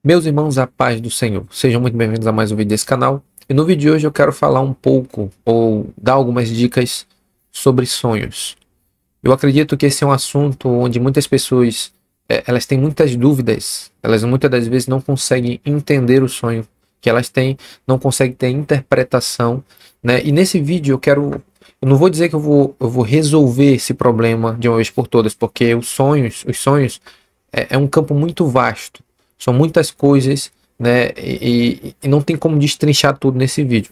Meus irmãos, a paz do Senhor, sejam muito bem-vindos a mais um vídeo desse canal. E no vídeo de hoje eu quero falar um pouco, ou dar algumas dicas sobre sonhos. Eu acredito que esse é um assunto onde muitas pessoas, elas têm muitas dúvidas, elas muitas das vezes não conseguem entender o sonho que elas têm, não conseguem ter interpretação, né? E nesse vídeo eu não vou dizer que eu vou resolver esse problema de uma vez por todas, porque os sonhos é um campo muito vasto. São muitas coisas, né? E não tem como destrinchar tudo nesse vídeo.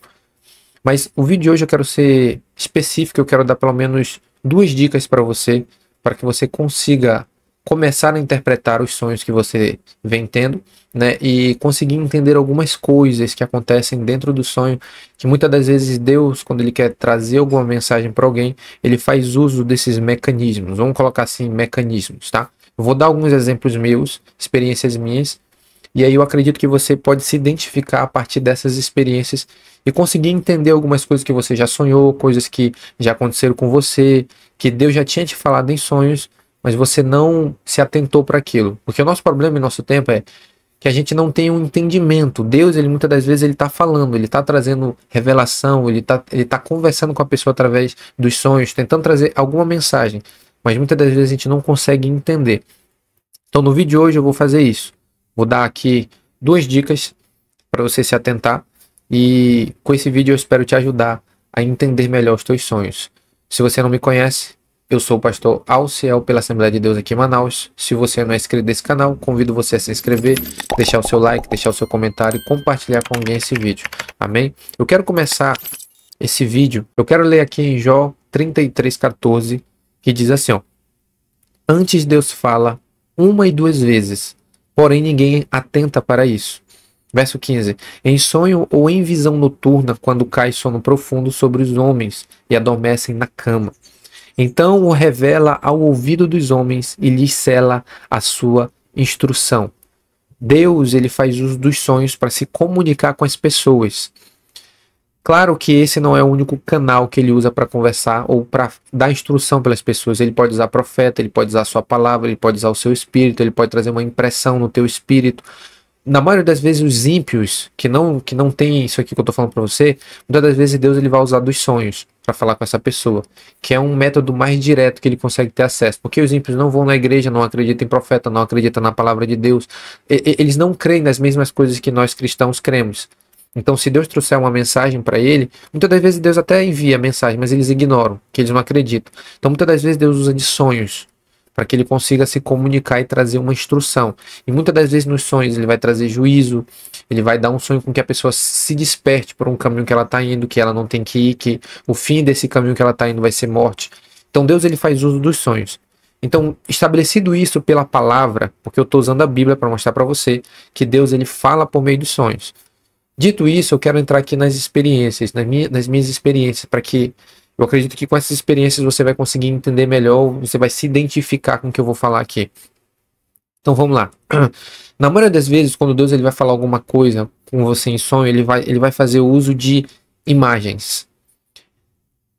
Mas o vídeo de hoje eu quero ser específico, eu quero dar pelo menos duas dicas para você, para que você consiga começar a interpretar os sonhos que você vem tendo, né? E conseguir entender algumas coisas que acontecem dentro do sonho, que muitas das vezes Deus, quando ele quer trazer alguma mensagem para alguém, ele faz uso desses mecanismos. Vamos colocar assim, mecanismos, tá? Eu vou dar alguns exemplos meus, experiências minhas, e aí eu acredito que você pode se identificar a partir dessas experiências e conseguir entender algumas coisas que você já sonhou, coisas que já aconteceram com você, que Deus já tinha te falado em sonhos, mas você não se atentou para aquilo. Porque o nosso problema em nosso tempo é que a gente não tem um entendimento. Deus, ele muitas das vezes ele está falando, ele está trazendo revelação, ele tá conversando com a pessoa através dos sonhos, tentando trazer alguma mensagem, mas muitas das vezes a gente não consegue entender. Então no vídeo de hoje eu vou fazer isso. Vou dar aqui duas dicas para você se atentar e com esse vídeo eu espero te ajudar a entender melhor os teus sonhos. Se você não me conhece, eu sou o pastor Alciel pela Assembleia de Deus aqui em Manaus. Se você não é inscrito nesse canal, convido você a se inscrever, deixar o seu like, deixar o seu comentário e compartilhar com alguém esse vídeo. Amém? Eu quero começar esse vídeo, eu quero ler aqui em Jó 33:14, que diz assim, ó: Antes Deus fala uma e duas vezes, porém ninguém atenta para isso. Verso 15. Em sonho ou em visão noturna, quando cai sono profundo sobre os homens e adormecem na cama. Então o revela ao ouvido dos homens e lhes cela a sua instrução. Deus, ele faz uso dos sonhos para se comunicar com as pessoas. Claro que esse não é o único canal que ele usa para conversar ou para dar instrução pelas pessoas. Ele pode usar profeta, ele pode usar a sua palavra, ele pode usar o seu espírito, ele pode trazer uma impressão no teu espírito. Na maioria das vezes os ímpios, que não tem isso aqui que eu estou falando para você, muitas das vezes Deus ele vai usar dos sonhos para falar com essa pessoa, que é um método mais direto que ele consegue ter acesso. Porque os ímpios não vão na igreja, não acreditam em profeta, não acreditam na palavra de Deus. Eles não creem nas mesmas coisas que nós cristãos cremos. Então, se Deus trouxer uma mensagem para ele, muitas das vezes Deus até envia a mensagem, mas eles ignoram, que eles não acreditam. Então, muitas das vezes Deus usa de sonhos para que ele consiga se comunicar e trazer uma instrução. E muitas das vezes nos sonhos ele vai trazer juízo, ele vai dar um sonho com que a pessoa se desperte por um caminho que ela está indo, que ela não tem que ir, que o fim desse caminho que ela está indo vai ser morte. Então, Deus ele faz uso dos sonhos. Então, estabelecido isso pela palavra, porque eu estou usando a Bíblia para mostrar para você que Deus ele fala por meio dos sonhos. Dito isso, eu quero entrar aqui nas experiências, nas minhas experiências, para que eu acredito que com essas experiências você vai conseguir entender melhor, você vai se identificar com o que eu vou falar aqui. Então vamos lá. Na maioria das vezes, quando Deus ele vai falar alguma coisa com você em sonho, ele vai fazer o uso de imagens.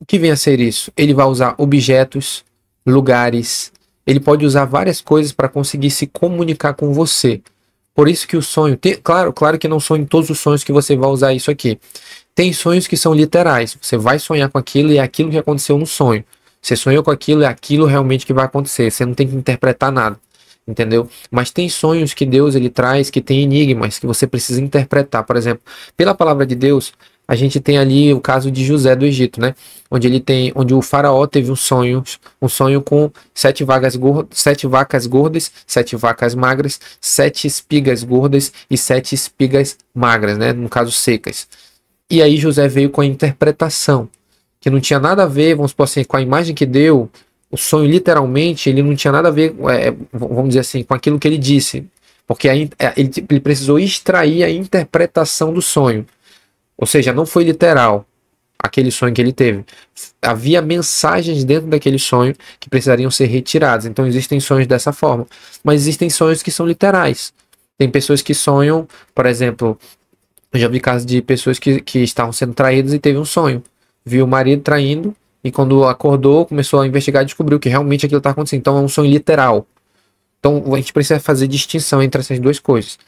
O que vem a ser isso? Ele vai usar objetos, lugares, ele pode usar várias coisas para conseguir se comunicar com você. Por isso que o sonho, claro que não são em todos os sonhos que você vai usar isso aqui. Tem sonhos que são literais, você vai sonhar com aquilo e é aquilo que aconteceu no sonho. Você sonhou com aquilo, é aquilo realmente que vai acontecer, você não tem que interpretar nada, entendeu? Mas tem sonhos que Deus ele traz, que tem enigmas, que você precisa interpretar. Por exemplo, pela palavra de Deus, a gente tem ali o caso de José do Egito, né? Onde o faraó teve um sonho com 7 vacas gordas, 7 vacas magras, 7 espigas gordas e 7 espigas magras, né? No caso secas. E aí José veio com a interpretação, que não tinha nada a ver, vamos supor assim, com a imagem que deu, o sonho literalmente, ele não tinha nada a ver, vamos dizer assim, com aquilo que ele disse, porque ele precisou extrair a interpretação do sonho. Ou seja, não foi literal aquele sonho que ele teve. Havia mensagens dentro daquele sonho que precisariam ser retiradas. Então existem sonhos dessa forma. Mas existem sonhos que são literais. Tem pessoas que sonham, por exemplo, eu já vi casos de pessoas que estavam sendo traídas e teve um sonho. Viu o marido traindo e quando acordou, começou a investigar e descobriu que realmente aquilo está acontecendo. Então é um sonho literal. Então a gente precisa fazer distinção entre essas duas coisas.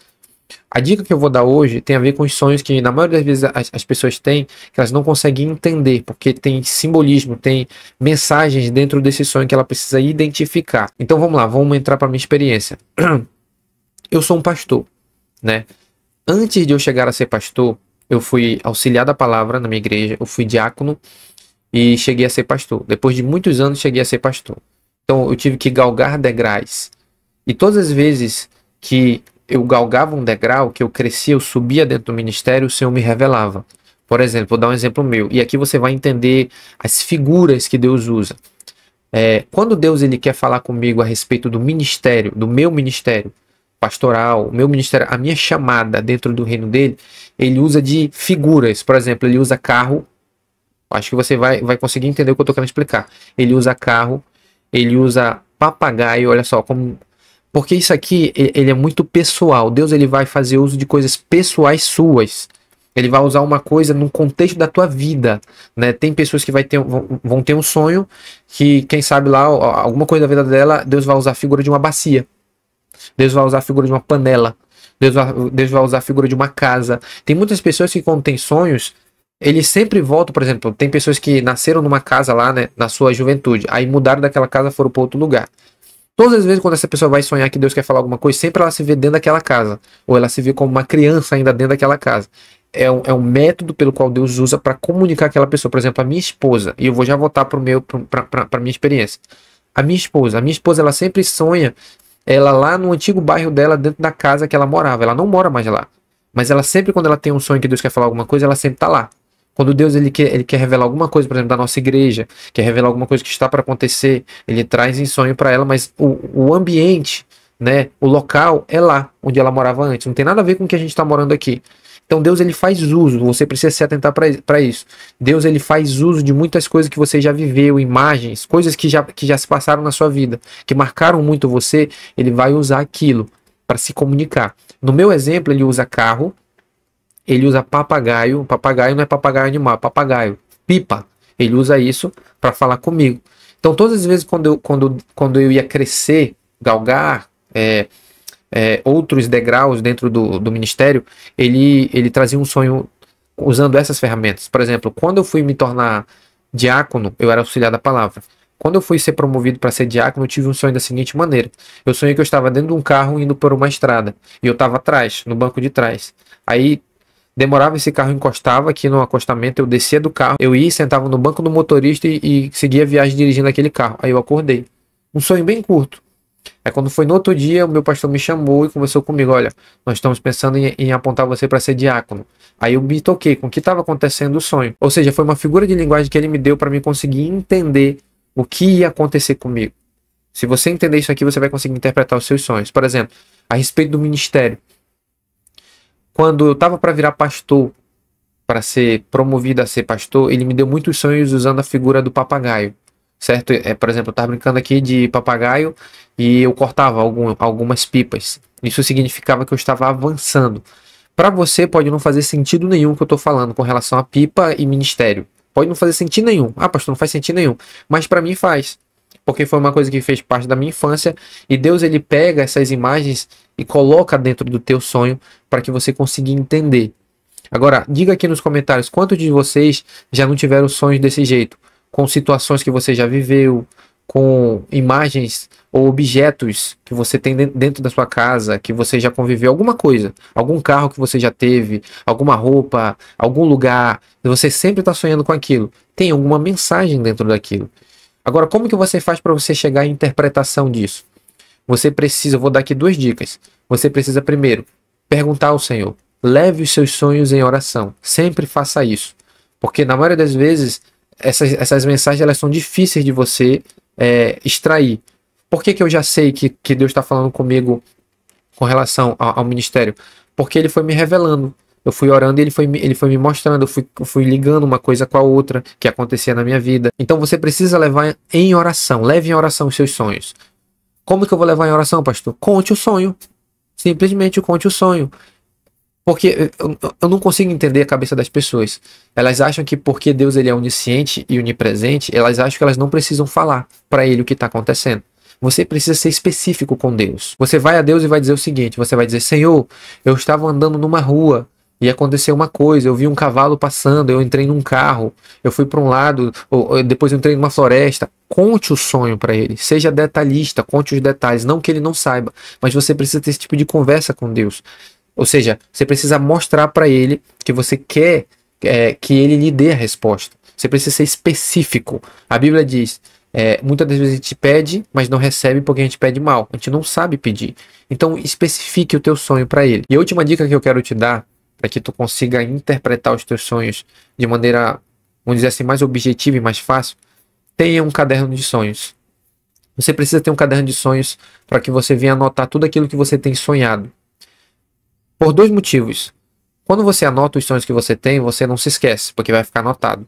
A dica que eu vou dar hoje tem a ver com os sonhos que, na maioria das vezes, as pessoas têm, que elas não conseguem entender, porque tem simbolismo, tem mensagens dentro desse sonho que ela precisa identificar. Então vamos lá, vamos entrar para minha experiência. Eu sou um pastor, né? Antes de eu chegar a ser pastor, eu fui auxiliar da palavra na minha igreja, eu fui diácono e cheguei a ser pastor. Depois de muitos anos, cheguei a ser pastor. Então eu tive que galgar degraus. E todas as vezes que eu galgava um degrau, que eu crescia, eu subia dentro do ministério, o Senhor me revelava. Por exemplo, vou dar um exemplo meu. E aqui você vai entender as figuras que Deus usa. Quando Deus ele quer falar comigo a respeito do ministério, do meu ministério pastoral, o meu ministério, a minha chamada dentro do reino dele, ele usa de figuras. Por exemplo, ele usa carro. Acho que você vai conseguir entender o que eu estou querendo explicar. Ele usa carro, ele usa papagaio, olha só como... Porque isso aqui, ele é muito pessoal. Deus ele vai fazer uso de coisas pessoais suas. Ele vai usar uma coisa num contexto da tua vida, né? Tem pessoas que vão ter um sonho que, quem sabe lá, alguma coisa da vida dela, Deus vai usar a figura de uma bacia. Deus vai usar a figura de uma panela. Deus vai usar a figura de uma casa. Tem muitas pessoas que, quando tem sonhos, eles sempre voltam, por exemplo, tem pessoas que nasceram numa casa lá, né, na sua juventude, aí mudaram daquela casa e foram para outro lugar. Todas as vezes quando essa pessoa vai sonhar que Deus quer falar alguma coisa, sempre ela se vê dentro daquela casa. Ou ela se vê como uma criança ainda dentro daquela casa. É um método pelo qual Deus usa para comunicar aquela pessoa. Por exemplo, a minha esposa, e eu vou já voltar para a minha experiência. A minha esposa, ela sempre sonha, ela lá no antigo bairro dela, dentro da casa que ela morava. Ela não mora mais lá. Mas ela sempre, quando ela tem um sonho que Deus quer falar alguma coisa, ela sempre está lá. Quando Deus ele quer revelar alguma coisa, por exemplo, da nossa igreja, quer revelar alguma coisa que está para acontecer, ele traz em sonho para ela, mas o ambiente, né, o local é lá onde ela morava antes. Não tem nada a ver com o que a gente está morando aqui. Então Deus ele faz uso, você precisa se atentar para isso. Deus ele faz uso de muitas coisas que você já viveu, imagens, coisas que já se passaram na sua vida, que marcaram muito você, ele vai usar aquilo para se comunicar. No meu exemplo, ele usa carro. Ele usa papagaio. Papagaio não é papagaio animal, é papagaio. Pipa. Ele usa isso para falar comigo. Então, todas as vezes quando eu ia crescer, galgar outros degraus dentro do ministério, ele trazia um sonho usando essas ferramentas. Por exemplo, quando eu fui me tornar diácono, eu era auxiliar da palavra. Quando eu fui ser promovido para ser diácono, eu tive um sonho da seguinte maneira. Eu sonhei que eu estava dentro de um carro indo por uma estrada. E eu estava atrás, no banco de trás. Aí demorava, esse carro encostava aqui no acostamento, eu descia do carro, eu ia, sentava no banco do motorista e seguia a viagem dirigindo aquele carro. Aí eu acordei. Um sonho bem curto. Aí quando foi no outro dia, o meu pastor me chamou e conversou comigo. Olha, nós estamos pensando em apontar você para ser diácono. Aí eu me toquei com o que estava acontecendo o sonho. Ou seja, foi uma figura de linguagem que ele me deu para mim conseguir entender o que ia acontecer comigo. Se você entender isso aqui, você vai conseguir interpretar os seus sonhos. Por exemplo, a respeito do ministério. Quando eu estava para virar pastor, para ser promovido a ser pastor, ele me deu muitos sonhos usando a figura do papagaio, certo? Por exemplo, eu estava brincando aqui de papagaio e eu cortava algumas pipas. Isso significava que eu estava avançando. Para você pode não fazer sentido nenhum o que eu estou falando com relação a pipa e ministério. Pode não fazer sentido nenhum. Ah, pastor, não faz sentido nenhum. Mas para mim faz. Porque foi uma coisa que fez parte da minha infância e Deus ele pega essas imagens e coloca dentro do teu sonho para que você consiga entender. Agora, diga aqui nos comentários quantos de vocês já não tiveram sonhos desse jeito, com situações que você já viveu, com imagens ou objetos que você tem dentro da sua casa, que você já conviveu, alguma coisa, algum carro que você já teve, alguma roupa, algum lugar, e você sempre está sonhando com aquilo. Tem alguma mensagem dentro daquilo. Agora, como que você faz para você chegar à interpretação disso? Você precisa, vou dar aqui duas dicas. Você precisa primeiro perguntar ao Senhor. Leve os seus sonhos em oração. Sempre faça isso. Porque na maioria das vezes, essas mensagens elas são difíceis de você extrair. Por que eu já sei que Deus está falando comigo com relação ao ministério? Porque Ele foi me revelando. Eu fui orando e ele foi me mostrando, eu fui ligando uma coisa com a outra que acontecia na minha vida. Então você precisa levar em oração, leve em oração os seus sonhos. Como que eu vou levar em oração, pastor? Conte o sonho. Simplesmente conte o sonho. Porque eu não consigo entender a cabeça das pessoas. Elas acham que porque Deus ele é onisciente e onipresente, elas acham que elas não precisam falar para ele o que está acontecendo. Você precisa ser específico com Deus. Você vai a Deus e vai dizer o seguinte, você vai dizer, Senhor, eu estava andando numa rua e aconteceu uma coisa, eu vi um cavalo passando, eu entrei num carro, eu fui para um lado, depois eu entrei numa floresta. Conte o sonho para ele, seja detalhista, conte os detalhes, não que ele não saiba, mas você precisa ter esse tipo de conversa com Deus. Ou seja, você precisa mostrar para ele que você quer que ele lhe dê a resposta. Você precisa ser específico. A Bíblia diz, muitas das vezes a gente pede, mas não recebe porque a gente pede mal. A gente não sabe pedir. Então especifique o teu sonho para ele. E a última dica que eu quero te dar, para que tu consiga interpretar os teus sonhos de maneira, vamos dizer assim, mais objetiva e mais fácil, tenha um caderno de sonhos. Você precisa ter um caderno de sonhos para que você venha anotar tudo aquilo que você tem sonhado. Por dois motivos. Quando você anota os sonhos que você não se esquece, porque vai ficar anotado.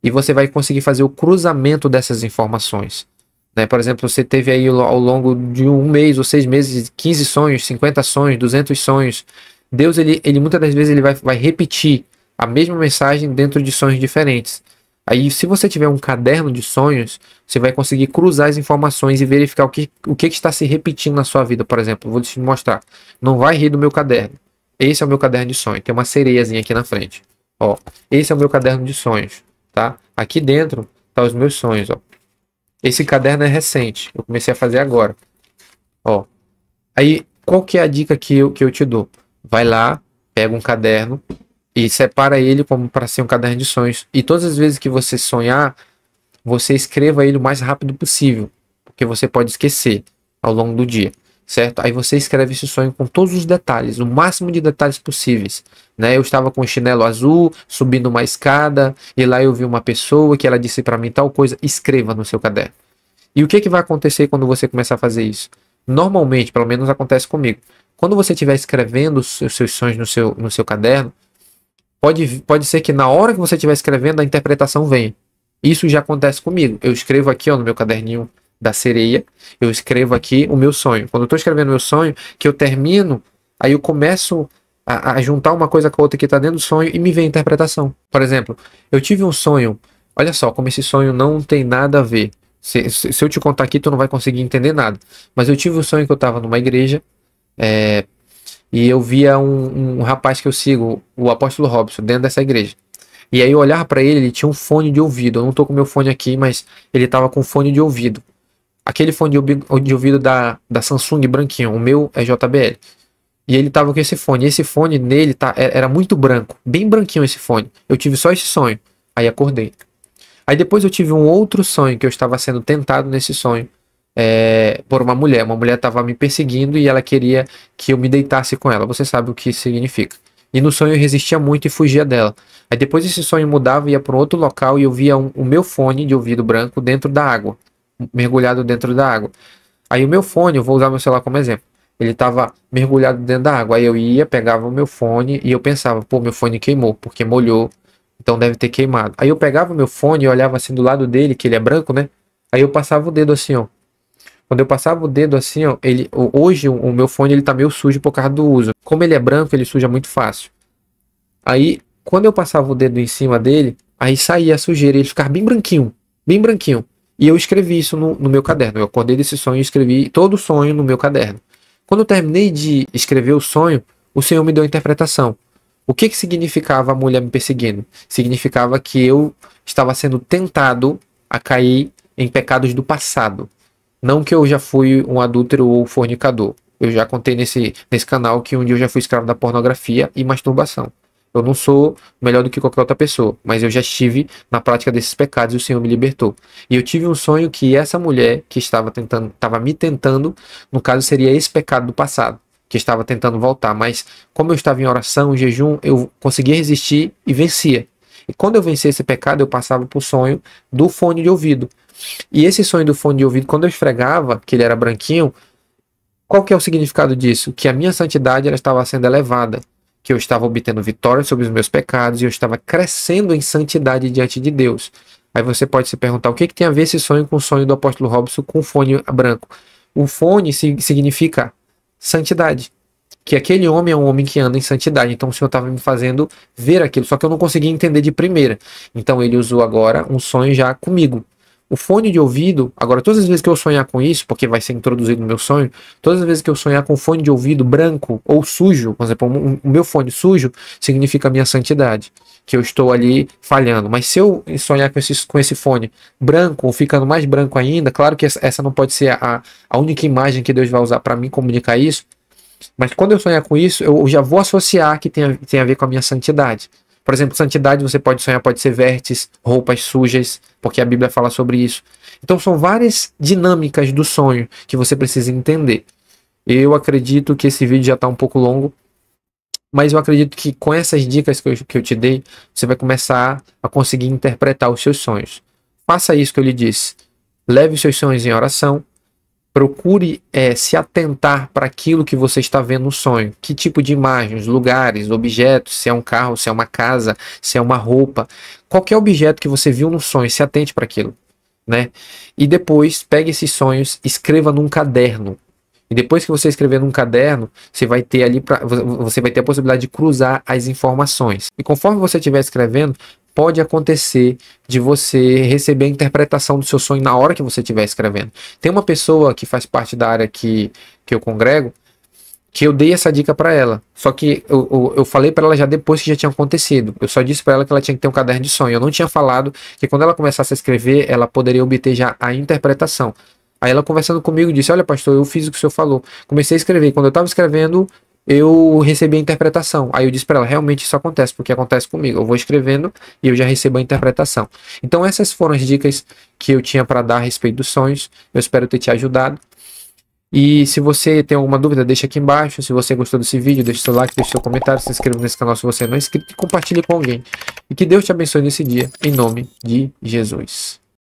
E você vai conseguir fazer o cruzamento dessas informações. Né? Por exemplo, você teve aí ao longo de um mês ou 6 meses, 15 sonhos, 50 sonhos, 200 sonhos. Deus, ele muitas das vezes ele vai repetir a mesma mensagem dentro de sonhos diferentes. Aí, se você tiver um caderno de sonhos, você vai conseguir cruzar as informações e verificar o que está se repetindo na sua vida. Por exemplo, vou te mostrar. Não vai rir do meu caderno. Esse é o meu caderno de sonhos. Tem uma sereiazinha aqui na frente. Ó, esse é o meu caderno de sonhos, tá? Aqui dentro tá os meus sonhos, ó. Esse caderno é recente. Eu comecei a fazer agora. Ó. Aí, qual que é a dica que eu te dou? Vai lá, pega um caderno e separa ele como para ser um caderno de sonhos. E todas as vezes que você sonhar, você escreva ele o mais rápido possível, porque você pode esquecer ao longo do dia, certo? Aí você escreve esse sonho com todos os detalhes, o máximo de detalhes possíveis, né? Eu estava com um chinelo azul, subindo uma escada, e lá eu vi uma pessoa que ela disse para mim tal coisa. Escreva no seu caderno. E o que vai acontecer quando você começar a fazer isso? Normalmente, pelo menos acontece comigo, quando você estiver escrevendo os seus sonhos no seu caderno, pode ser que na hora que você estiver escrevendo, a interpretação venha. Isso já acontece comigo. Eu escrevo aqui, ó, no meu caderninho da sereia, eu escrevo aqui o meu sonho. Quando eu estou escrevendo o meu sonho, que eu termino, aí eu começo a juntar uma coisa com a outra que está dentro do sonho e me vem a interpretação. Por exemplo, eu tive um sonho, olha só como esse sonho não tem nada a ver. Se eu te contar aqui, tu não vai conseguir entender nada. Mas eu tive um sonho que eu estava numa igreja, e eu via um rapaz que eu sigo, o apóstolo Robson, dentro dessa igreja. E aí eu olhava para ele, ele tinha um fone de ouvido. Eu não tô com meu fone aqui, mas ele tava com fone de ouvido. Aquele fone de ouvido da Samsung branquinho, o meu é JBL. E ele tava com esse fone. E esse fone nele era muito branco, bem branquinho esse fone. Eu tive só esse sonho. Aí acordei. Aí depois eu tive um outro sonho, que eu estava sendo tentado nesse sonho. Por uma mulher. Uma mulher estava me perseguindo e ela queria que eu me deitasse com ela. Você sabe o que isso significa. E no sonho eu resistia muito e fugia dela. Aí depois esse sonho mudava, ia para um outro local e eu via o meu fone de ouvido branco dentro da água. Mergulhado dentro da água. Aí o meu fone, eu vou usar meu celular como exemplo. Ele estava mergulhado dentro da água. Aí eu ia, pegava o meu fone e eu pensava, pô, meu fone queimou, porque molhou. Então deve ter queimado. Aí eu pegava o meu fone e olhava assim do lado dele, que ele é branco, né? Aí eu passava o dedo assim, ó. Quando eu passava o dedo assim, ó, hoje o meu fone ele tá meio sujo por causa do uso. Como ele é branco, ele suja muito fácil. Aí, quando eu passava o dedo em cima dele, aí saía a sujeira, ele ficava bem branquinho, bem branquinho. E eu escrevi isso no meu caderno. Eu acordei desse sonho e escrevi todo o sonho no meu caderno. Quando eu terminei de escrever o sonho, o Senhor me deu a interpretação. O que significava a mulher me perseguindo? Significava que eu estava sendo tentado a cair em pecados do passado. Não que eu já fui um adúltero ou fornicador. Eu já contei nesse canal que um dia eu já fui escravo da pornografia e masturbação. Eu não sou melhor do que qualquer outra pessoa, mas eu já estive na prática desses pecados e o Senhor me libertou. E eu tive um sonho que essa mulher que estava me tentando, no caso seria esse pecado do passado, que estava tentando voltar. Mas como eu estava em oração, em jejum, eu conseguia resistir e vencia. E quando eu vencia esse pecado, eu passava para o sonho do fone de ouvido. E esse sonho do fone de ouvido, quando eu esfregava, que ele era branquinho, qual que é o significado disso? Que a minha santidade ela estava sendo elevada, que eu estava obtendo vitória sobre os meus pecados e eu estava crescendo em santidade diante de Deus. Aí você pode se perguntar, o que tem a ver esse sonho com o sonho do apóstolo Robson com o fone branco? O fone significa santidade, que aquele homem é um homem que anda em santidade. Então o Senhor estava me fazendo ver aquilo, só que eu não conseguia entender de primeira. Então ele usou agora um sonho já comigo. O fone de ouvido, agora todas as vezes que eu sonhar com isso, porque vai ser introduzido no meu sonho, todas as vezes que eu sonhar com fone de ouvido branco ou sujo, por exemplo, o meu fone sujo significa a minha santidade, que eu estou ali falhando. Mas se eu sonhar com esse fone branco, ou ficando mais branco ainda, claro que essa não pode ser a única imagem que Deus vai usar para mim comunicar isso, mas quando eu sonhar com isso, eu já vou associar que tem a ver com a minha santidade. Por exemplo, santidade você pode sonhar, pode ser vestes, roupas sujas, porque a Bíblia fala sobre isso. Então são várias dinâmicas do sonho que você precisa entender. Eu acredito que esse vídeo já está um pouco longo, mas eu acredito que com essas dicas que eu te dei, você vai começar a conseguir interpretar os seus sonhos. Faça isso que eu lhe disse. Leve os seus sonhos em oração. Procure se atentar para aquilo que você está vendo no sonho. Que tipo de imagens, lugares, objetos, se é um carro, se é uma casa, se é uma roupa. Qualquer objeto que você viu no sonho, se atente para aquilo, né? E depois pegue esses sonhos, escreva num caderno. E depois que você escrever num caderno, você vai ter você vai ter a possibilidade de cruzar as informações. E conforme você estiver escrevendo, pode acontecer de você receber a interpretação do seu sonho na hora que você estiver escrevendo. Tem uma pessoa que faz parte da área que eu congrego, que eu dei essa dica para ela. Só que eu falei para ela já depois que já tinha acontecido. Eu só disse para ela que ela tinha que ter um caderno de sonho. Eu não tinha falado que quando ela começasse a escrever, ela poderia obter já a interpretação. Aí ela conversando comigo disse: olha, pastor, eu fiz o que o senhor falou. Comecei a escrever. Quando eu estava escrevendo, eu recebi a interpretação. Aí eu disse para ela: realmente isso acontece, porque acontece comigo. Eu vou escrevendo e eu já recebo a interpretação. Então essas foram as dicas que eu tinha para dar a respeito dos sonhos. Eu espero ter te ajudado. E se você tem alguma dúvida, deixa aqui embaixo. Se você gostou desse vídeo, deixa seu like, deixa seu comentário, se inscreva nesse canal se você não é inscrito e compartilhe com alguém. E que Deus te abençoe nesse dia, em nome de Jesus.